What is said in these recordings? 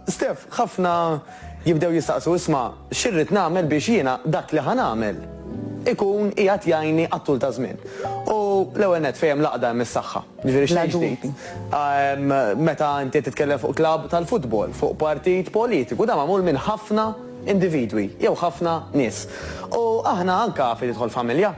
Stef, ħafna jibdew jistaqsu isma' xirrit nagħmel biex jiena dak li ħanagħmel ikun qiegħed jgħinni għat-tul ta' żmien. U l-ewwel nett fejn laqda hemm is-saħħa. Ġifieri xejn ġdid. Meta inti titkellem fuq klabb tal-futbol, fuq partit politiku, dan magħmul minn ħafna individwi jew ħafna nies. U aħna anke fi tidħol familja.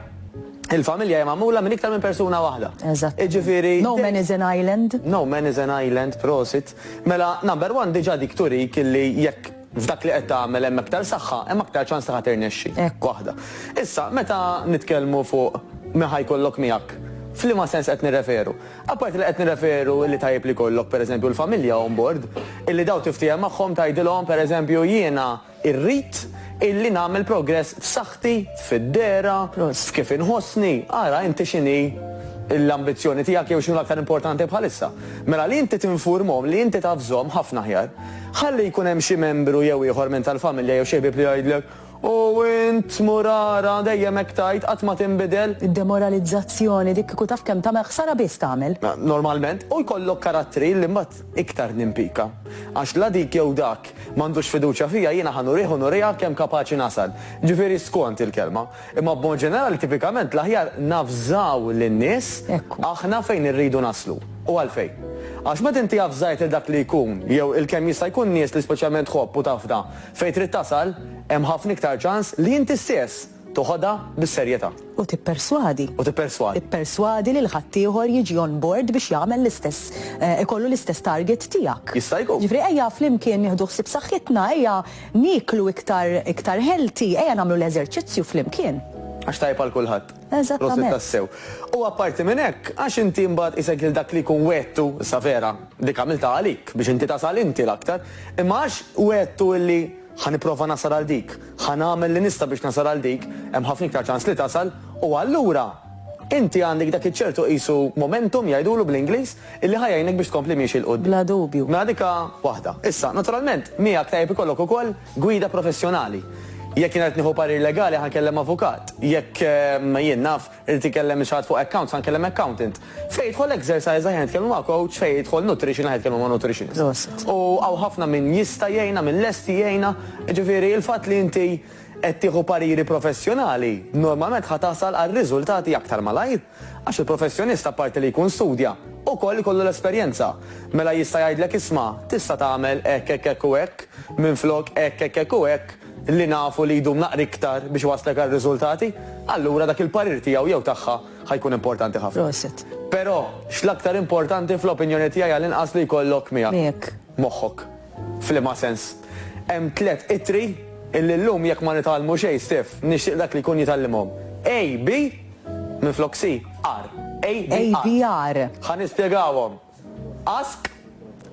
Il-familja hija magħmula minn iktar minn persuna waħda. Eżatt. Ġifieri. No man is an island. No man is an island, prosit. Mela, number one diġà dik turik illi jekk f'dak li qed tagħmel hemm aktar saħħa, hemm aktar ċans ta' tirnexxi. Waħda. Issa, meta nitkellmu fuq min ħajkollok miegħek, f'liema sens qed nirreferu. Apparti li qed nirreferu li tajjeb li jkollok pereżempju l-familja on board, illi daw tiftiehem magħhom tgħidilhom pereżempju jiena irrid illi nagħmel progress f'saħħti, fid-dera, f'kif inħossni. Ara inti x'inhi l-ambizzjoni tiegħek jew x'inhu l-aktar importanti bħalissa. Mela li inti tinfurmhom, li inti tafżhom ħafna aħjar, ħalli jkun hemm xi membru jew ieħor minn tal-familja jew xi ħbieb li jgħidlek u int murara dejjem hekk tajt qatt ma tinbidel. Id-demoralizzazzjoni dik kieku taf kemm tagħmel ħsara biss tagħmel. Normalment, u jkollok karattri li mbagħad iktar nimpika. Għax la dik jew dak m'għandux fiduċja fija jiena ħanurija kemm kapaċi nasal. Ġifieri skont il-kelma. Imma b'mod ġenerali tipikament l-aħjar nafżaw lin-nies aħna fejn irridu naslu. U għalfejn. Għax meta inti avżajt dak li jkun, jew il-kemm jista' jkun nies li speċjalment ħobb u tafda fejn trid tasal, hemm ħafna iktar ċans li inti stess toħodha bis-serjetà. U tipperswadi. Tipperswadi li l-ħaddieħor jiġi on board biex jagħmel l-istess, ikollu l-istess target tiegħek. Jista' jkun. Ġifri ejja flimkien nieħdu ħsieb saħħitna, ejja niklu iktar healthy, ejja nagħmlu l-eżerċizzju flimkien. Għax tajb għal kulħadd. Eżattament. Tassew. U apparti minn hekk, għax inti mbagħad isek il dak li jkun wettu sa vera dik għamilta għalik biex inti tasal inti l-aktar, imma għax wettu illi ħaniprofa nasal għal dik, ħanagħmel li nista' biex nasal għal dik, hemm ħafna iktar ċans li tasal, u allura inti għandek dak iċ-ċertu qisu momentum jgħidulu bl-Ingliż illi ħajjejnek biex tkompli miexi l-qud. Bla dubju. Mela dika waħda. Issa, naturalment, miegħek tajjeb ikollok ukoll gwida professjonali. Jekk jien qed nieħu parir legali ħankellem avukat. Jekk jien naf irid ikellem xi fuq accounts ħankellem accountant. Fejn jidħol exercise ħajn nitkellmu ma' coach, fejn jidħol nutrition ħajn nitkellmu ma' nutritionist. U hawn ħafna min jista' jgħinna, min lesti jgħinna, ġifieri il-fatt li inti qed tieħu pariri professjonali, normalment ħatasal għal riżultati aktar malajr, għax il-professjonista apparti li jkun studja ukoll ikollu l-esperjenza. Mela jista' jgħidlek isma' tista' tagħmel hekk u hekk, minflok hekk u hekk, li nafu li jdum naqri iktar biex waslek għal riżultati, allura dak il-parir tiegħu jew tagħha ħajkun importanti ħafna. Proset. Però x'l-aktar importanti fl-opinjoni tiegħi għall-inqas li jkollok miegħek moħħok. F'liema sens. Hemm tliet itri illi llum jekk ma nitgħallmu xejn Stef, nixtieq dak li jkun jitallimhom. A, B, minflok C, R. A, B, R. Ħa nispjegawhom. Ask,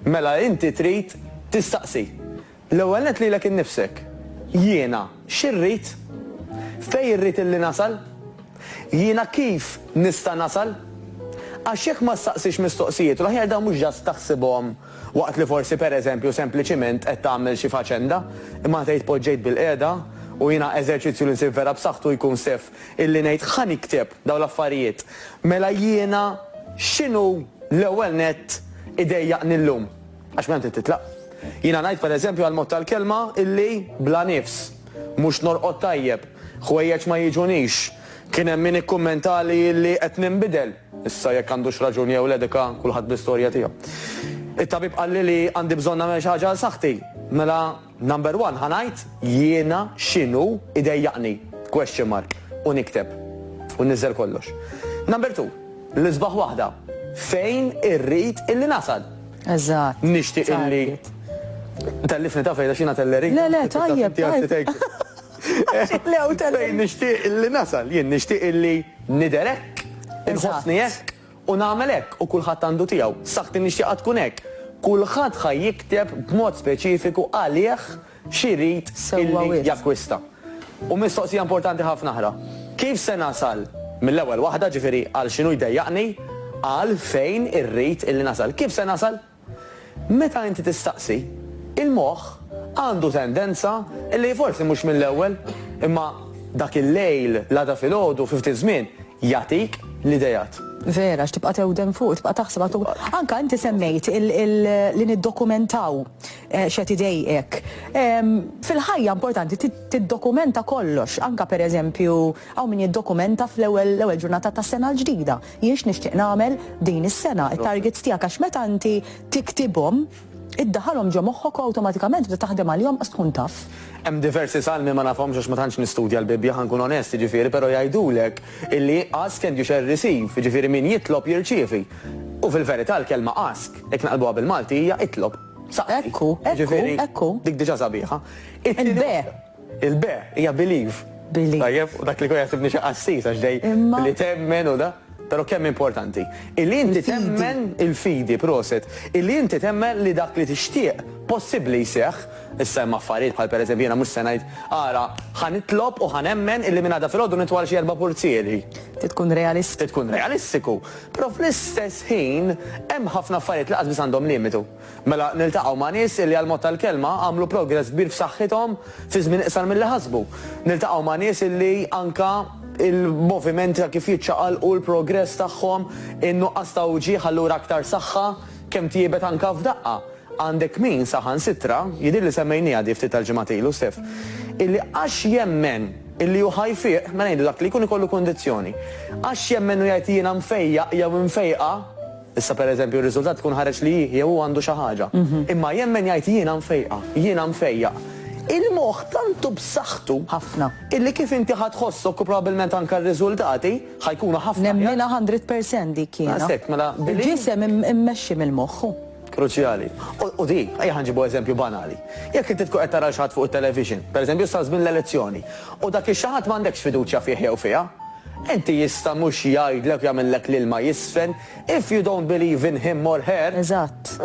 mela inti trid tistaqsi. L-ewwel nett lilek innifsek. Jiena x'irrid? Fejn irrid illi nasal? Jiena kif nista' nasal? Għax jekk ma staqsix mistoqsijiet, l-aħjar dawn mhux ġast taħsibhom waqt li forsi pereżempju sempliċiment qed tagħmel xi faċenda, imma tgħid poġġejt bil-qiegħda u jiena eżerċizzju li nsib vera b'saħħtu jkun Stef illi ngħid ħa nikteb dawn l-affarijiet. Mela jiena x'inhu l-ewwel nett idejjaqni llum? Għax m'hemm titlaq. Jiena ngħid pereżempju għal-mod tal-kelma illi bla nifs, mhux norqod tajjeb, ħwejjeġ ma jiġunix, kien hemm min ikkummentali illi qed ninbidel. Issa jekk għandux raġuni jew ledika kulħadd bl-istorja tiegħu. It-tabib qal li għandi bżonn nagħmel xi ħaġa għal saħħti. Mela number one ħanajt jiena x'inhu idejjaqni question mark u nikteb u niżel kollox. Number two, l-isbaħ waħda fejn irrid illi nasal. Eżatt. Nixtieq illi tellifni ta' fejda xina telleri. Le, tajjeb, tajjeb. Fejn nixtieq illi nasal, jien nixtieq illi niderek, inħossni hekk u nagħmel hekk u kulħadd għandu tiegħu. Saħħti nixtieq tkun hekk. Kulħadd ħaj jikteb b'mod speċifiku għalih x'irid illi jakkwista. U mistoqsija importanti ħafna oħra. Kif se nasal? Mill-ewwel waħda ġifieri għal x'inhu jdejjaqni, għal fejn irrid illi nasal. Kif se nasal? Meta inti tistaqsi, il-moħħ għandu tendenza illi forsi mhux mill-ewwel, imma dak il-lejl l-għada filgħodu fi ftit żmien jagħtik l-idejat. Vera, x'tibqa' tewdem fuq, tibqa' taħseb anka inti semmejt li niddokumentaw x'qed idejqek. Fil-ħajja importanti tiddokumenta kollox, anka pereżempju hawn min jiddokumenta fl-ewwel ġurnata tas-sena l-ġdida. Jien nixtieq nagħmel din is-sena, it-targets tiegħek għax meta inti tiktibhom iddaħħalhom ġo moħħok awtomatikament bda taħdem għalihom għax tkun taf. Hemm diversi salmi ma nafhomx għax ma tantx nistudja l-Bibbja ħankun onesti ġifieri, però jgħidulek illi ask and you shall receive, ġifieri min jitlob jirċievi. U fil-verità l-kelma ask, jekk naqlbuha bil-Malti hija itlob. Ekku. Dik diġà sabiħa. Il-be. Il-be hija believe. Tajjeb, u dak li kun jasibni xi qassis għax dej li temmen u da. Pero kemm importanti. Illi inti temmen il-fidi, proset. Illi inti temmen li dak li tixtieq possibbli jseħħ, issa hemm affarijiet bħal pereżempju jiena mhux se ngħid ara ħanitlob u ħanemmen illi minn għada filgħodu nitwal xi 4 purzieri. Tkun realist. Tkun realistiku. Però fl-istess ħin hemm ħafna affarijiet li qasbis għandhom limitu. Mela niltaqgħu ma' nies illi għal mod tal-kelma għamlu progress kbir f'saħħithom fi żmien iqsar milli ħasbu. Niltaqgħu ma' nies illi anka il-movimenti ta' kif jiċċaqal u l-progress tagħhom in-nuqqas ta' uġieħ allura aktar saħħa kemm tiebet anka f'daqqa. Għandek min saħan sitra, jidir li semmejnija di ftit tal-ġimgħat ilu Stef, illi għax jemmen illi hu ħajfiq, ma ngħidu dak li jkun ikollu kondizzjoni. Għax jemmen u jgħid jiena mfejjaq jew mfejqa, issa pereżempju r-riżultat tkun ħareġ li jew għandu xi ħaġa. Imma jemmen jgħid jiena mfejqa, jiena mfejjaq. Il-moħħ tantu b'saħħtu ħafna. Illi kif inti ħadħossok u probabbilment anke r-riżultati ħajkunu ħafna. Nemmina 100% dik kiena. Mela il-ġisem immexxi mill-moħħ. Kruċjali. U di, ejja ħanġibu eżempju banali. Jekk inti tkun qed tara xi ħadd fuq it-television, pereżempju sa żmien l-elezzjoni, u dak ix-xi ħadd m'għandekx fiduċja fih jew fiha, inti jista' mhux jgħidlek jagħmellek l-ilma jisfen, if you don't believe in him or her. Eżatt.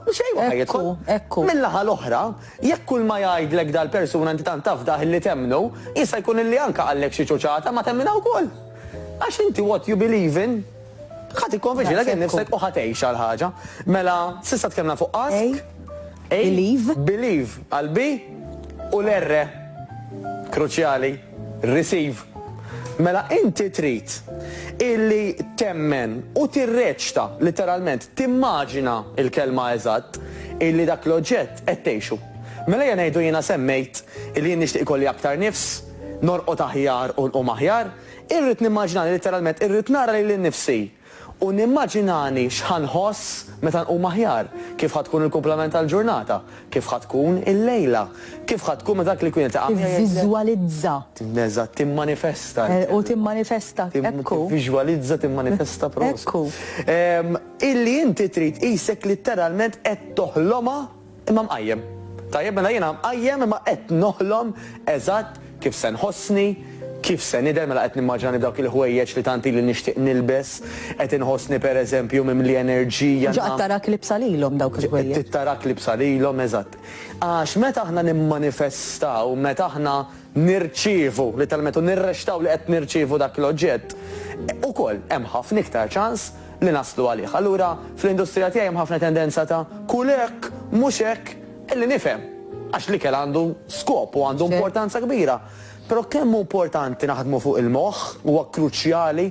Ekku. Mill-laħa l-oħra, jekk kull ma jgħidlek dal-persuna inti tant taf dah illi temnu, jista' jkun illi anke għallek xi ċuċata ma temmina wkoll. Għax inti what you believe in, ħadd ikkonvinċi lek innifsek u ħatgħix għal ħaġa. Mela, s'issa tkellna fuq ask, believe għal-B u l-R kruċjali, receive. Mela inti trid illi temmen u tirreċta literalment timmaġina il-kelma eżatt illi dak l-oġġett qed tgħixu. Mela jien ngħidu jiena semmejt illi jien nixtieq ikolli aktar nifs, norqod aħjar u maħjar, irrid nimmaġinani literalment, irrid nara lil nnifsi u nimmaġinani x'ħanħoss meta nqum aħjar, kif ħatkun il-kumplament tal-ġurnata, kif ħatkun il-lejla, kif ħatkun meta dak li kun jiltaqa'. Visualizza. Eżatt, timmanifesta. U timmanifesta. Ekku. Visualizza, timmanifesta prost. Ekku. Illi inti trid qisek literalment qed toħloma imma mqajjem. Tajjeb mela jiena mqajjem imma qed noħlom eżatt kif se nħossni, kif se nidher mela qed nimmaġani dawk il-ħwejjeġ li tanti li nixtieq nilbes, qed inħossni pereżempju mimli enerġija. Ġaqt tara klibsa lilhom dawk il-ħwejjeġ. Tara klibsa lilhom eżatt. Għax meta aħna nimmanifestaw, meta aħna nirċievu, literalment u nirrextaw li qed nirċievu dak l-oġġett, ukoll hemm ħafna iktar ċans li naslu għalih. Allura fl-industrija tiegħi hemm ħafna tendenza ta' kull hekk mhux hekk illi nifhem. Għax li kell għandu skop u għandu importanza kbira. Però kemm importanti naħdmu fuq il-moħħ huwa kruċjali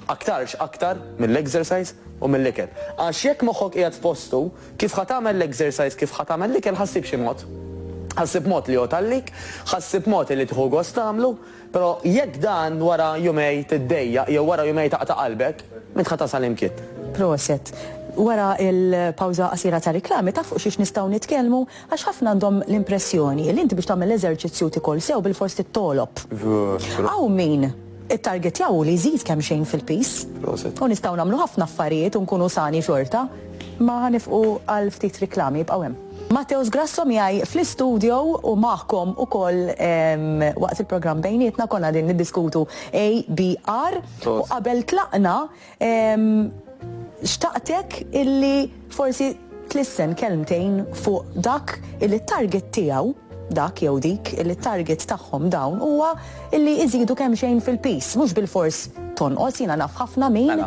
aktar mill-exercise u mill-ikel. Għax jekk moħħok qiegħed f'postu, kif ħadd tagħmel l-exercise, kif ħadd tagħmel l-ikel ħassib xi mod. Ħassib mod li jotallik, ħassib mod li tħu gost tagħmlu, però jekk dan wara jumej tiddejjaq jew wara jumej taqta' qalbek, min tħadd tasal imkien. Proset. Wara il-pawza qasira ta' riklami taf fuq xiex nistgħu nitkellmu għax ħafna għandhom l-impressjoni li inti biex tagħmel l-eżerċizzju tikol sew bil-forsi titolob. Hawn min it-target jaw li jżid kemm xejn fil-pis. U nistgħu nagħmlu ħafna affarijiet u nkunu sani xorta ma ħanifqu għal ftit riklami jibqgħu hemm. Matteus Grasso miegħi fl-istudio u magħkom ukoll waqt il-programm bejnietna konna din niddiskutu ABR u qabel tlaqna xtaqtek illi forsi tlissen kelmtejn fuq dak illi target tiegħu, dak jew dik illi target tagħhom dawn huwa illi iżidu kemm xejn fil-pis, mhux bil-fors tonqos jiena naf ħafna min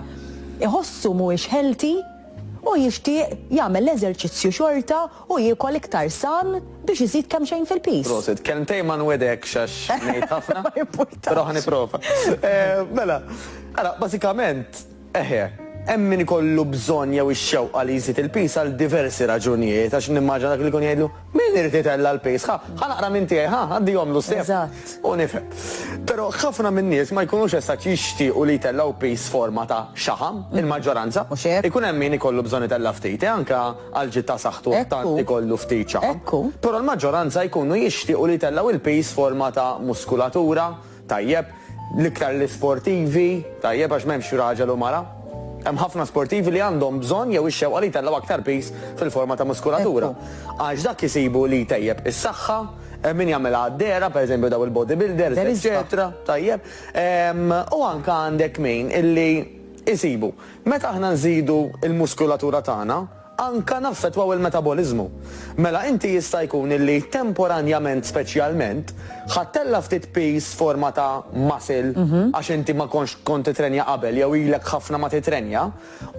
iħossu mhuwiex healthy u jixtieq jagħmel l-eżerċizzju xorta u jiekol iktar san biex iżid kemm xejn fil-pis. Proset, kelmtejn ma nwedek xax ngħid ħafna, però ħaniprofa. Mela, ara bażikament hemm min ikollu bżonn jew ix-xewqa li jżid il-pis għal diversi raġunijiet għax nimmaġina dak li jkun jgħidlu min irid jitella l-pis, ħa naqra minn tiegħi, għaddihomlu stef. Eżatt. U nifhem. Però ħafna min nies ma jkunux essaċ jixtiequ li jtellaw pis forma ta' xaħam, il-maġġoranza. Mhux hekk. Ikun hemm min ikollu bżonn itella ftit, anke għal ġid ta' saħħtu tant ikollu ftit xaħam. Ekku. Però l-maġġoranza jkunu jixtiequ li jtellaw il-pis forma ta' muskulatura, tajjeb, l-iktar l-sportivi, tajjeb għax m'hemmx raġel u mara. Hemm ħafna sportivi li għandhom bżonn jew ix-xewqa li jtellaw aktar pis fil-forma ta' muskulatura. Għax dak jisibu li tejjeb is-saħħa, min jagħmilha għad-dera, pereżempju daw il-bodybuilders, eċetera, tajjeb. U anke għandek min illi jisibu. Meta aħna nżidu il-muskulatura tagħna, anka naffettwaw il-metabolizmu. Mela inti jista' jkun illi temporanjament speċjalment ħattella ftit pis forma ta' muscle għax inti ma kont titrenja qabel jew ilek ħafna ma titrenja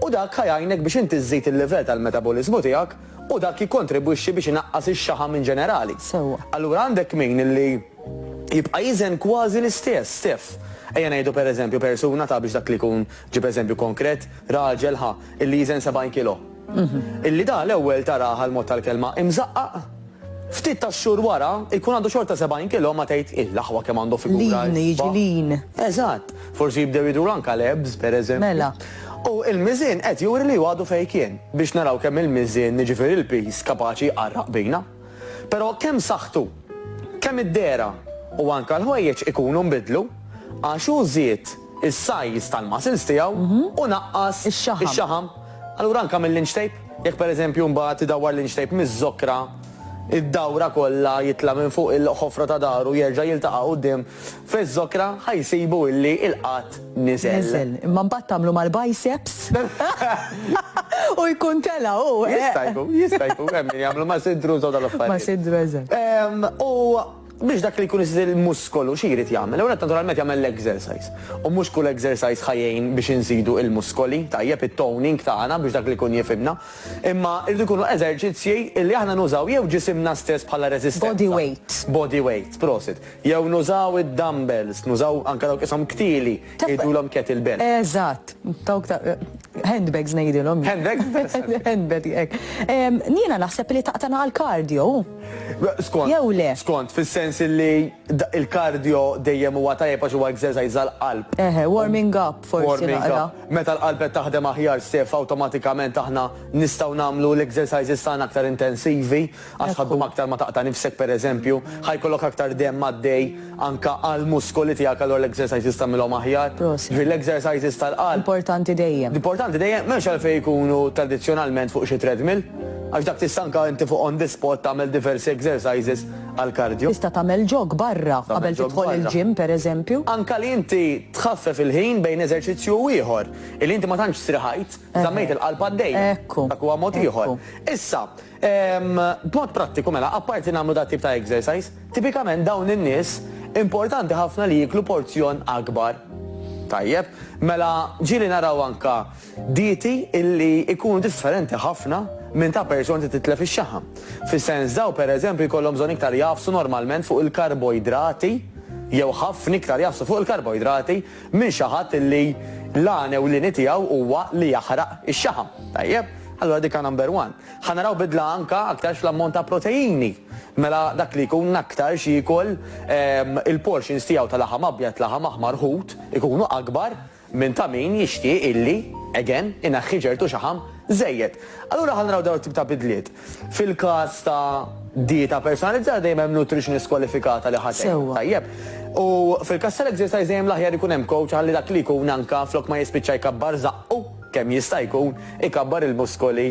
u dak ħajajnek biex inti żżid il-livell tal-metabolizmu tiegħek u dak jikkontribwixxi biex inaqqas ix-xaħam in ġenerali. Allura għandek min illi jibqa' jiżen kważi l-istess, stif. Ejja ngħidu pereżempju persuna ta' biex dak li jkun ġib eżempju konkret, raġel illi jiżen 70 kilo. Illi da l-ewwel taraha l-mod tal-kelma imżaqqaq. Ftit tax-xhur wara jkun għandu xorta 70 kilo ma tgħid il-laħwa kemm għandu figura. Lin, jiġi lin. Eżatt. Forsi jibdew jidru anke lebs, pereżempju. Mela. U il-miżien qed juri li għadu fejn kien biex naraw kemm il-miżien jiġifieri il-pis kapaċi jqarraq bejna. Però kemm saħħtu, kemm id-dera u anke l-ħwejjeġ ikunu nbidlu għax hu żied is-sajż tal-muscles tiegħu u naqqas ix-xaħam. Allura anke mill-inch tape, jekk pereżempju mbagħad idawwar l-inch tape miż-żokra, id-dawra kollha jitla' minn fuq il-ħofra ta' daru jerġa' jiltaqa' quddiem fiż-żokra ħajsibu illi il-qatt niżel. Imma mbagħad tagħmlu mal-biceps. U jkun tela u. Jista' jkun hemm min jagħmlu ma' sidru żew tal-affarijiet. Ma' sidru eżatt. U biex dak li jkun il-muskolu x'irid jagħmel, ewwel naturalment jagħmel l-exercise. U mhux kull exercise ħajjin biex inżidu il-muskoli, tajjeb it-toning tagħna biex dak li jkun jifhimna. Imma irdu jkunu eżerċizzji li aħna nużaw jew ġisimna stess bħala resistenza. Body weight. Body weight, prosit. Jew nużaw id-dumbbells, nużaw anke dawk ishom ktili, jgħidulhom kettlebell. Eżatt. Dawk handbags ngħidilhom. Handbags? Handbag hekk. Jiena naħseb li taqtana għall-cardio. Skont. Jew le. Skont, fis-sens li il-kardio dejjem huwa tajjeb għax huwa exercise għall-qalb. Warming up forsi naqra. Meta l-qalb qed taħdem aħjar stef awtomatikament aħna nistgħu nagħmlu l-exercises tagħna aktar intensivi għax ħaddum aktar ma taqta' nifsek pereżempju, ħajkollok aktar demm għaddej anke għall-muskoli tiegħek allura l-exercises tagħmilhom aħjar. L-exercises tal-qalb. Importanti dejjem. Importanti dejjem m'hemmx għalfejn jkunu tradizzjonalment fuq xi treadmill. Għax dak tista' anke inti fuq on the spot tagħmel diversi exercises għall-kardio. Tista' tagħmel jog barra qabel tidħol il-gym pereżempju. Anke li inti tħaffef il-ħin bejn eżerċizzju u ieħor. Illi inti ma tantx sriħajt, żammejt il-qalb għaddej. Ekku. Dak huwa mod ieħor. Issa, b'mod prattiku mela, apparti nagħmlu dat tip ta' exercise, tipikament dawn in-nies importanti ħafna li jiklu porzjon akbar. Tajjeb, mela ġieli naraw anke dieti illi ikunu differenti ħafna minn ta' persuni titlef ix-xaħam. Fis-sens daw pereżempju jkollhom bżonn iktar jafsu normalment fuq il-karboidrati jew ħafna iktar jafsu fuq il-karboidrati minn xi ħadd illi l-għan ewlieni tiegħu huwa li jaħraq ix-xaħam. Tajjeb, allura dik number one. Ħanaraw bidla anke aktar fl-ammont ta' proteini. Mela dak li jkun aktar xi jkoll il-portions tiegħu tal-laħam abjad laħam aħmar ħut ikunu akbar minn ta' min jixtieq illi again inaħħi ġertu xaħam żejjed. Allura ħanraw dawn tip ta' bidliet. Fil-każ ta' dieta personalizzata dejjem hemm nutritionist kwalifikata li ħadd. Tajjeb. U fil-każ tal-exercise dejjem l-aħjar ikun hemm coach ħalli dak li jkun anke flok ma jispiċċa jkabbar żaqqu kemm jista' jkun ikabbar il-muskoli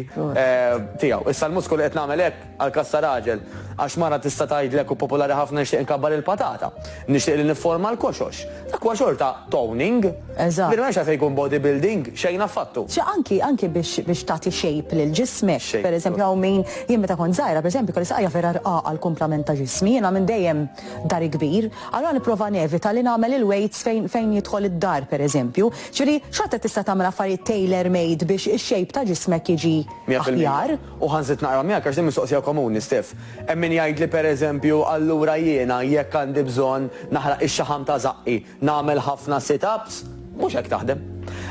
tiegħu. Issa l-muskoli qed nagħmel hekk għall-każ ta' raġel għax mara tista' tgħidlek u popolari ħafna nixtieq inkabbar il-patata. Nixtieq li nifforma l-koxox. Dak huwa xorta toning. Eżatt. Li m'hemmx għalfejn jkun bodybuilding xejn affattu. Anki biex tagħti shape lil ġismek. Pereżempju hawn min jien meta kont żgħira, pereżempju kolli saqajja vera rqaqa għall kumplament ta' ġismi, jiena minn dejjem dar kbir, allura nipprova nevita li nagħmel il-weights fejn jidħol id-dar pereżempju. Ġifieri xorta tista' tagħmel affarijiet tailor-made biex ix-shape ta' ġismek jiġi aħjar. U ħanżit naqra miegħek għax din mistoqsija komuni Stef. Hemm min jgħid li pereżempju allura jiena jekk għandi bżonn naħraq ix-xaħam ta' zaqqi, nagħmel ħafna sit-ups, mhux hekk taħdem.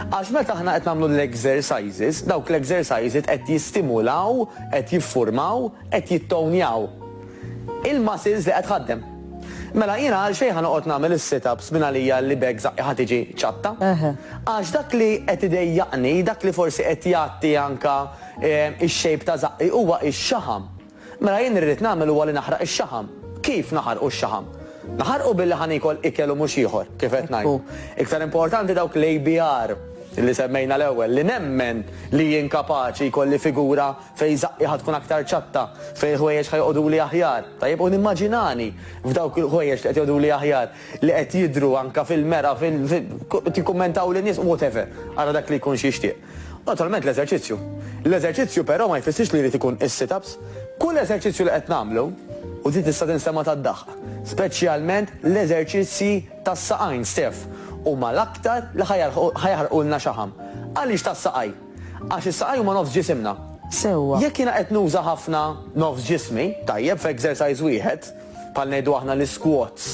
Għax meta aħna qed nagħmlu l-exercises, dawk l-exercises qed jistimulaw, qed jiffurmaw, qed jittonjaw il-muscles li qed ħaddem. Mela jiena għal xejn ħanoqgħod nagħmel is-sit-ups minn għalija li bek żaqqa ħad tiġi ċatta. Għax dak li qed idejjaqni, dak li forsi qed jagħti anka ix-xejp ta' zaqqi huwa x-xaħam. Mela jien irrid nagħmel huwa li naħraq ix-xaħam. Kif naħarqu x-xaħam? Naħarqu billi ħanikol ikel u mhux ieħor, kif qed ngħidu. Iktar importanti dawk l-ABR li semmejna l-ewwel li nemmen li jien kapaċi jkolli figura fejn żaqqa ħad tkun aktar ċatta, fejn ħwejjeġ ħajqogħdu li aħjar. Tajjeb u nimmaġinani f'dawk il-ħwejjeġ li qed jgħodu li aħjar li qed jidhru anke fil-mera tikkummentaw lin nies whatever ara dak li jkun xi jixtieq. Naturalment l-eżerċizzju. L-eżerċizzju però ma jfissirx li jrid ikun is-sit-ups. Kull eżerċizzju li qed nagħmlu u di tista' tinsema tad-daħħa, speċjalment l-eżerċizzji tas-saqajn stef huma l-aktar li ħajħarqulna xaħam. Għaliex tas-saqaj? Għax is-saqaj huma nofs ġisimna. Sewwa. Jekk jiena qed nuża ħafna nofs ġismi, tajjeb f'exercise wieħed, bħal ngħidu aħna l-squats,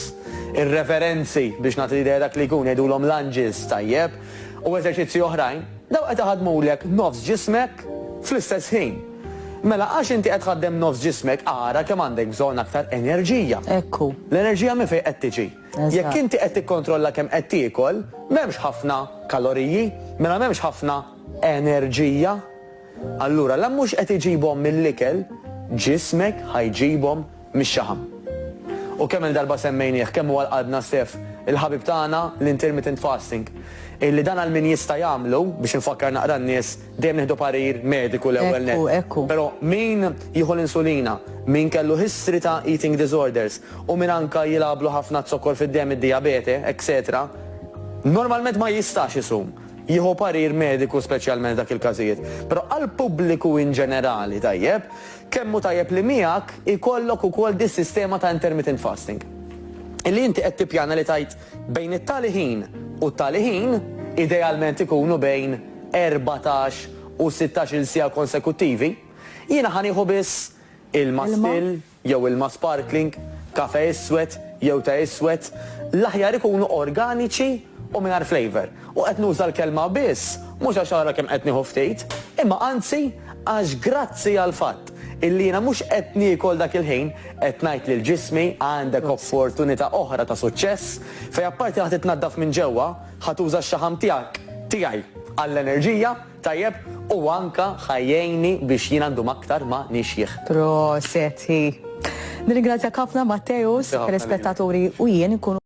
ir-referenzi biex nagħti idea dak li jkun jgħidulhom lunges, tajjeb, u eżerċizzji oħrajn, daw qed iħaddmulek nofs ġismek fl-istess ħin. Mela għax inti qed tħaddem nofs ġismek ara kemm għandek bżonn aktar enerġija. Ekku. L-enerġija minn fejn qed tiġi. Jekk inti qed tikkontrolla kemm qed tiekol, m'hemmx ħafna kaloriji, mela m'hemmx ħafna enerġija. Allura la mhux qed iġibhom mill-ikel, ġismek ħajġibhom mix-xaħam. U kemm il-darba semmejnieh kemm huwa l-qalbna stef il-ħabib tagħna l-intermittent fasting. Illi dan għal min jista' jagħmlu biex infakkar naqra n-nies dejjem nieħdu parir mediku l-ewwel net. Però min jieħu l-insulina, min kellu history ta' eating disorders u min anka jilablu ħafna zokkor fid-dem id-diabete, etc. Normalment ma jistax isum. Jieħu parir mediku speċjalment dak il-każijiet. Però għal pubbliku in ġenerali tajjeb, kemmu tajjeb li miegħek ikollok ukoll dis-sistema ta' intermittent fasting. Illi inti qed tippjana li tajt bejn it-tali ħin u t-tali ħin idealment ikunu bejn 14 u 16 sija konsekuttivi. Jiena ħanieħu biss il-ma still jew il-ma sparkling, kafe iswed jew ta' iswed, l-aħjar ikunu organiċi u mingħajr flavor. U qed nuża l-kelma biss mhux għax ara kemm qed nieħu ftit, imma anzi għax grazzi għal fatt illi jiena mhux qed niekol dak il-ħin qed ngħid lil ġismi għandek opportunità oħra ta' suċċess fejn apparti ħadd titnaddaf minn ġewwa ħatuża x-xaħam tiegħi għall-enerġija tajjeb u anka ħajjejni biex jien għandhom aktar ma nixjieħ. Proseti. Nirringrazzjak ħafna Matteus, telespettaturi u jien ikunu